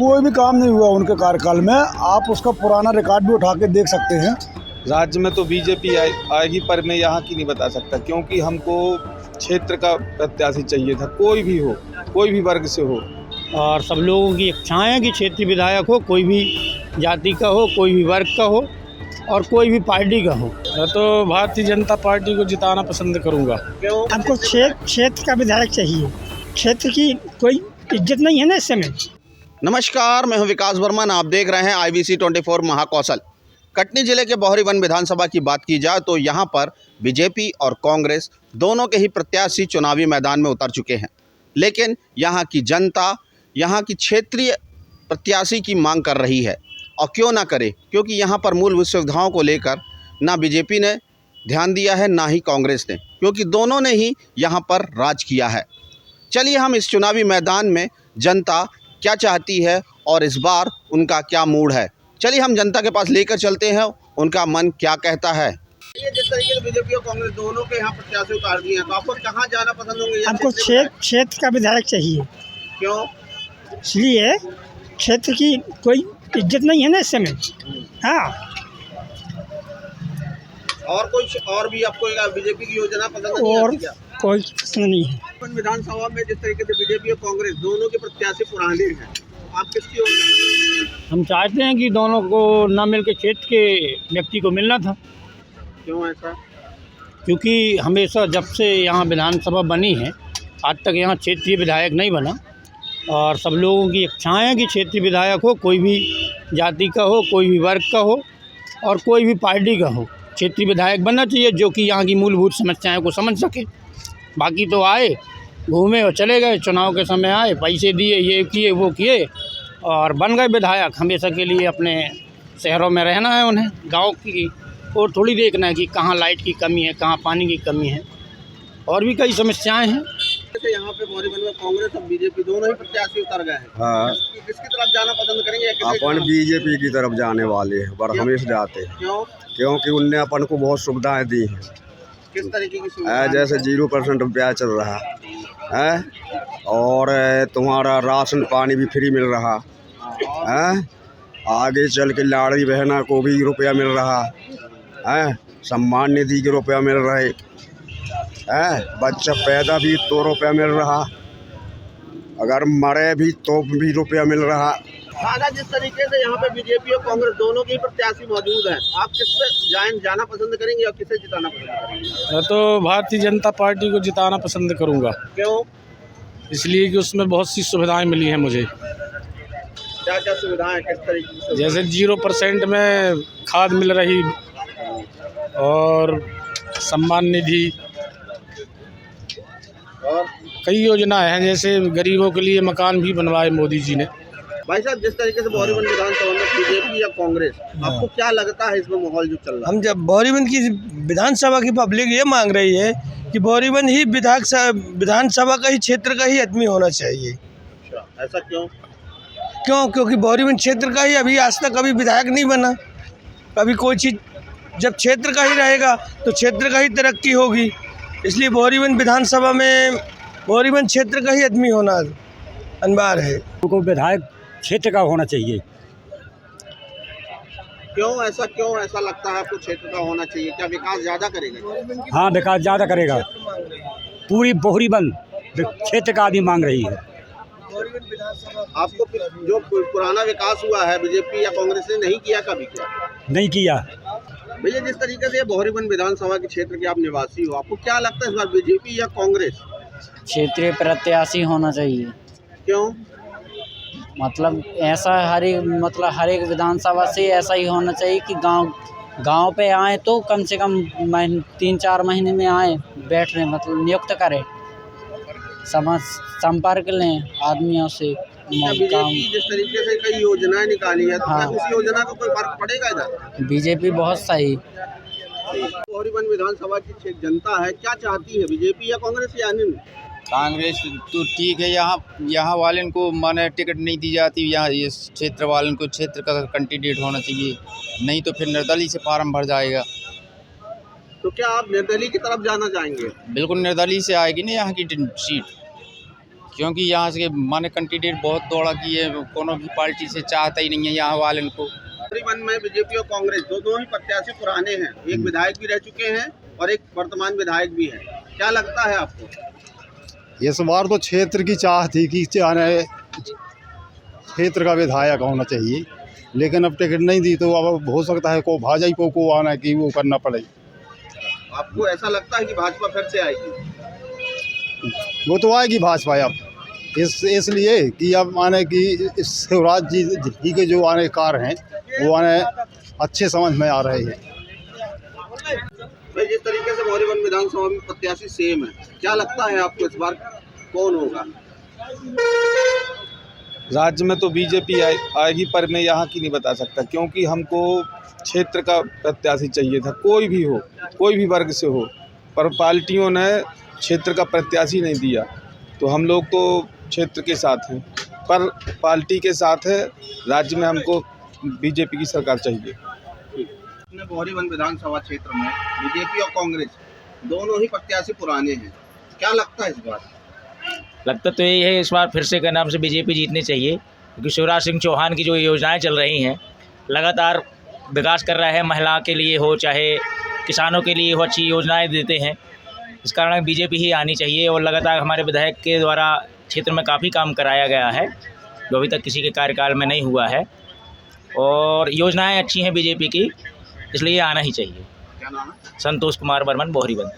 कोई भी काम नहीं हुआ उनके कार्यकाल में। आप उसका पुराना रिकॉर्ड भी उठा के देख सकते हैं। राज्य में तो बीजेपी आएगी, पर मैं यहाँ की नहीं बता सकता, क्योंकि हमको क्षेत्र का प्रत्याशी चाहिए था, कोई भी हो, कोई भी वर्ग से हो। और सब लोगों की इच्छाएं हैं कि क्षेत्रीय विधायक हो, कोई भी जाति का हो, कोई भी वर्ग का हो और कोई भी पार्टी का हो। मैं तो भारतीय जनता पार्टी को जिताना पसंद करूंगा। हमको क्षेत्र का विधायक चाहिए। क्षेत्र की कोई इज्जत नहीं है ना इस समय। नमस्कार, मैं हूं विकास वर्मन। आप देख रहे हैं IBC 24 महाकौशल। कटनी जिले के बौहरी वन विधानसभा की बात की जाए तो यहां पर बीजेपी और कांग्रेस दोनों के ही प्रत्याशी चुनावी मैदान में उतर चुके हैं, लेकिन यहां की जनता यहां की क्षेत्रीय प्रत्याशी की मांग कर रही है। और क्यों ना करे, क्योंकि यहां पर मूलभूत सुविधाओं को लेकर ना बीजेपी ने ध्यान दिया है, ना ही कांग्रेस ने, क्योंकि दोनों ने ही यहां पर राज किया है। चलिए हम इस चुनावी मैदान में जनता क्या चाहती है और इस बार उनका क्या मूड है, चलिए हम जनता के पास लेकर चलते हैं, उनका मन क्या कहता है। ये जिस तरीके से बीजेपी और कांग्रेस दोनों के यहाँ प्रत्याशी उतार दिए हैं, तो आपको कहाँ जाना पसंद होंगे? हमको क्षेत्र का विधायक चाहिए। क्यों? इसलिए क्षेत्र की कोई इज्जत नहीं है ना इस समय। हाँ, और भी आपको बीजेपी की योजना पसंद नहीं और आती क्या? कोई पसंद नहीं है। विधानसभा में जिस तरीके से बीजेपी और कांग्रेस दोनों के प्रत्याशी पुराने हैं, आप किसकी ओर जाएंगे? हम चाहते हैं कि दोनों को ना मिल के क्षेत्र के व्यक्ति को मिलना था, क्यों ऐसा? क्योंकि हमेशा जब से यहाँ विधानसभा बनी है आज तक यहाँ क्षेत्रीय विधायक नहीं बना। और सब लोगों की इच्छाएं हैं कि क्षेत्रीय विधायक हो, कोई भी जाति का हो, कोई भी वर्ग का हो और कोई भी पार्टी का हो। क्षेत्रीय विधायक बनना चाहिए जो कि यहाँ की मूलभूत समस्याएं को समझ सके। बाकी तो आए, घूमे और चले गए, चुनाव के समय आए, पैसे दिए, ये किए, वो किए और बन गए विधायक। हमेशा के लिए अपने शहरों में रहना है उन्हें, गांव की और थोड़ी देखना है कि कहाँ लाइट की कमी है, कहाँ पानी की कमी है, और भी कई समस्याएं हैं। जैसे यहाँ पे बौहरी वन में कांग्रेस और बीजेपी दोनों ही प्रत्याशी उतर गए हैं। हाँ, किसकी तरफ जाना पसंद करेंगे? अपन बीजेपी की तरफ जाने वाले हैं, पर हमेशा जाते हैं। क्यों? क्योंकि उनने अपन को बहुत सुविधाएं दी हैं। किस तरीके की सुविधा? जैसे 0% ब्याज चल रहा है, और तुम्हारा राशन पानी भी फ्री मिल रहा है। आगे चल के लाड़ी बहना को भी रुपया मिल रहा है, सम्मान निधि के रुपया मिल रहे है, बच्चा पैदा भी तो रुपया मिल रहा, अगर मरे भी तो भी रुपया मिल रहा। हाँ, जिस तरीके से यहाँ पे बीजेपी और कांग्रेस दोनों के प्रत्याशी मौजूद हैं, आप किस पे जाना पसंद करेंगे और किसे जिताना पसंद करेंगे? मैं तो भारतीय जनता पार्टी को जिताना पसंद करूंगा। क्यों? इसलिए कि उसमें बहुत सी सुविधाएं मिली हैं मुझे। क्या क्या सुविधाएं, किस तरीके की? जैसे 0% में खाद मिल रही और सम्मान निधि और कई योजनाएं हैं, जैसे गरीबों के लिए मकान भी बनवाए मोदी जी ने। भाई साहब, जिस तरीके से बौहरी वन विधानसभा में बीजेपी या कांग्रेस, आपको क्या लगता है इसमें माहौल जो चल रहा है? हम जब बौहरी वन की विधानसभा की पब्लिक ये मांग रही है कि बौहरी वन ही विधानसभा का ही क्षेत्र का ही आदमी होना चाहिए। अच्छा, ऐसा क्यों? क्योंकि बौहरी वन क्षेत्र का ही अभी आज तक कभी विधायक नहीं बना। कभी कोई चीज़ जब क्षेत्र का ही रहेगा तो क्षेत्र का ही तरक्की होगी। इसलिए बौहरी वन विधानसभा में बौहरी वन क्षेत्र का ही आदमी होना अनिवार्य है। उनको विधायक क्षेत्र का होना चाहिए। क्यों ऐसा लगता है आपको क्षेत्र का होना चाहिए? क्या विकास ज्यादा करेगा? हाँ, विकास ज़्यादा करेगा। पूरी बौहरी वन क्षेत्र का आदमी मांग रही है। आपको जो पुराना विकास हुआ है बीजेपी या कांग्रेस ने नहीं किया, कभी किया? नहीं किया। भैया, जिस तरीके से ये बौहरी वन विधानसभा के क्षेत्र के आप निवासी हो, आपको क्या लगता है इस बार बीजेपी या कांग्रेस? क्षेत्रीय प्रत्याशी होना चाहिए। क्यों? मतलब ऐसा हर एक विधानसभा से ऐसा ही होना चाहिए कि गांव पे आए तो कम से कम 3-4 महीने में आए बैठने, मतलब नियुक्त करें, संपर्क लें आदमियों से। बीजेपी जिस तरीके से कई योजनाएं निकाली है, तो हाँ, उस योजना का कोई फर्क पड़ेगा इधर? बीजेपी बहुत सही। बौहरी वन विधानसभा की जनता है, क्या चाहती है, बीजेपी या कांग्रेस या अन्य? कांग्रेस तो ठीक है, यहाँ वाले को माने टिकट नहीं दी जाती, यहाँ ये क्षेत्र वाले को क्षेत्र का कैंडिडेट होना चाहिए, नहीं तो फिर निर्दलीय से फार्म भर जाएगा। तो क्या आप निर्दलीय की तरफ जाना चाहेंगे? बिल्कुल निर्दलीय से आएगी ना यहाँ की सीट। क्योंकि यहाँ से माने कैंडिडेट बहुत दौड़ा की है, कोनो भी पार्टी से चाहता ही नहीं है यहाँ वाले को। वन में बीजेपी और कांग्रेस दोनों ही प्रत्याशी पुराने हैं, एक विधायक भी रह चुके हैं और एक वर्तमान विधायक भी है। क्या लगता है आपको? इस बार तो क्षेत्र की चाह थी कि क्षेत्र का विधायक होना चाहिए, लेकिन अब टिकट नहीं दी तो अब हो सकता है को भाजपा को आना कि वो करना पड़े। आपको ऐसा लगता है कि भाजपा फिर से आएगी? वो तो आएगी भाजपा अब इसलिए कि अब माने कि शिवराज जी के जो आने कार्य हैं वो आने अच्छे समझ में आ रहे हैं। भाई, जिस तरीके से बौरी वन विधानसभा में प्रत्याशी सेम है, क्या लगता है आपको इस बार कौन होगा? राज्य में तो बीजेपी आएगी, पर मैं यहाँ की नहीं बता सकता, क्योंकि हमको क्षेत्र का प्रत्याशी चाहिए था, कोई भी हो, कोई भी वर्ग से हो, पर पार्टियों ने क्षेत्र का प्रत्याशी नहीं दिया। तो हम लोग तो क्षेत्र के साथ हैं, पर पार्टी के साथ है। राज्य में हमको बीजेपी की सरकार चाहिए। बौरी वन विधानसभा क्षेत्र में बीजेपी और कांग्रेस दोनों ही प्रत्याशी पुराने हैं, क्या लगता है इस बार? लगता तो यही है, इस बार फिर से का नाम से बीजेपी जीतनी चाहिए, क्योंकि शिवराज सिंह चौहान की जो योजनाएं चल रही हैं, लगातार विकास कर रहा है। महिला के लिए हो चाहे किसानों के लिए हो, अच्छी योजनाएं देते हैं। इस कारण बीजेपी ही आनी चाहिए। और लगातार हमारे विधायक के द्वारा क्षेत्र में काफ़ी काम कराया गया है, जो अभी तक किसी के कार्यकाल में नहीं हुआ है, और योजनाएं अच्छी हैं बीजेपी की, इसलिए आना ही चाहिए। क्या नाम है? संतोष कुमार बर्मन, बौरी वन।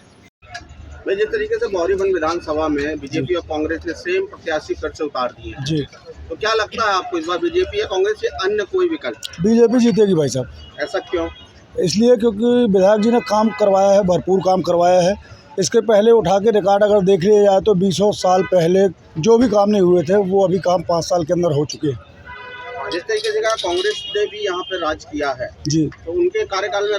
भाई, जिस तरीके से बौरी वन विधानसभा में बीजेपी और कांग्रेस ने सेम प्रत्याशी फिर से उतार दिए हैं, जी, तो क्या लगता है आपको इस बार बीजेपी या कांग्रेस या अन्य कोई विकल्प? बीजेपी जीतेगी भाई साहब। ऐसा क्यों? इसलिए क्योंकि विधायक जी ने काम करवाया है, भरपूर काम करवाया है। इसके पहले उठा के रिकॉर्ड अगर देख लिया जाए तो 20 साल पहले जो भी काम नहीं हुए थे वो अभी काम 5 साल के अंदर हो चुके हैं। जिस तरीके से कहा कांग्रेस ने भी यहाँ पे राज किया है, जी, तो उनके कार्यकाल में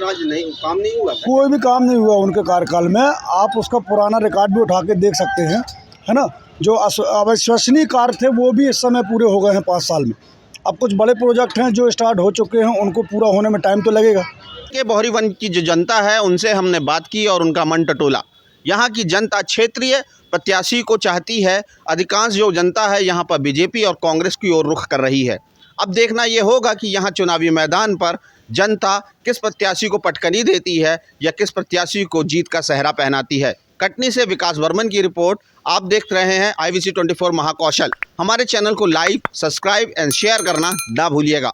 काम नहीं हुआ? कोई भी काम नहीं हुआ उनके कार्यकाल में। आप उसका पुराना रिकॉर्ड भी उठा के देख सकते हैं, है ना। जो अविश्वसनीय कार्य थे वो भी इस समय पूरे हो गए हैं 5 साल में। अब कुछ बड़े प्रोजेक्ट हैं जो स्टार्ट हो चुके हैं, उनको पूरा होने में टाइम तो लगेगा। के बौरी वन की जो जनता है उनसे हमने बात की और उनका मन टटोला। यहाँ की जनता क्षेत्रीय प्रत्याशी को चाहती है। अधिकांश जो जनता है यहाँ पर बीजेपी और कांग्रेस की ओर रुख कर रही है। अब देखना ये होगा कि यहाँ चुनावी मैदान पर जनता किस प्रत्याशी को पटकनी देती है या किस प्रत्याशी को जीत का सेहरा पहनाती है। कटनी से विकास वर्मन की रिपोर्ट। आप देख रहे हैं IVC 24 महाकौशल। हमारे चैनल को लाइक, सब्सक्राइब एंड शेयर करना ना भूलिएगा।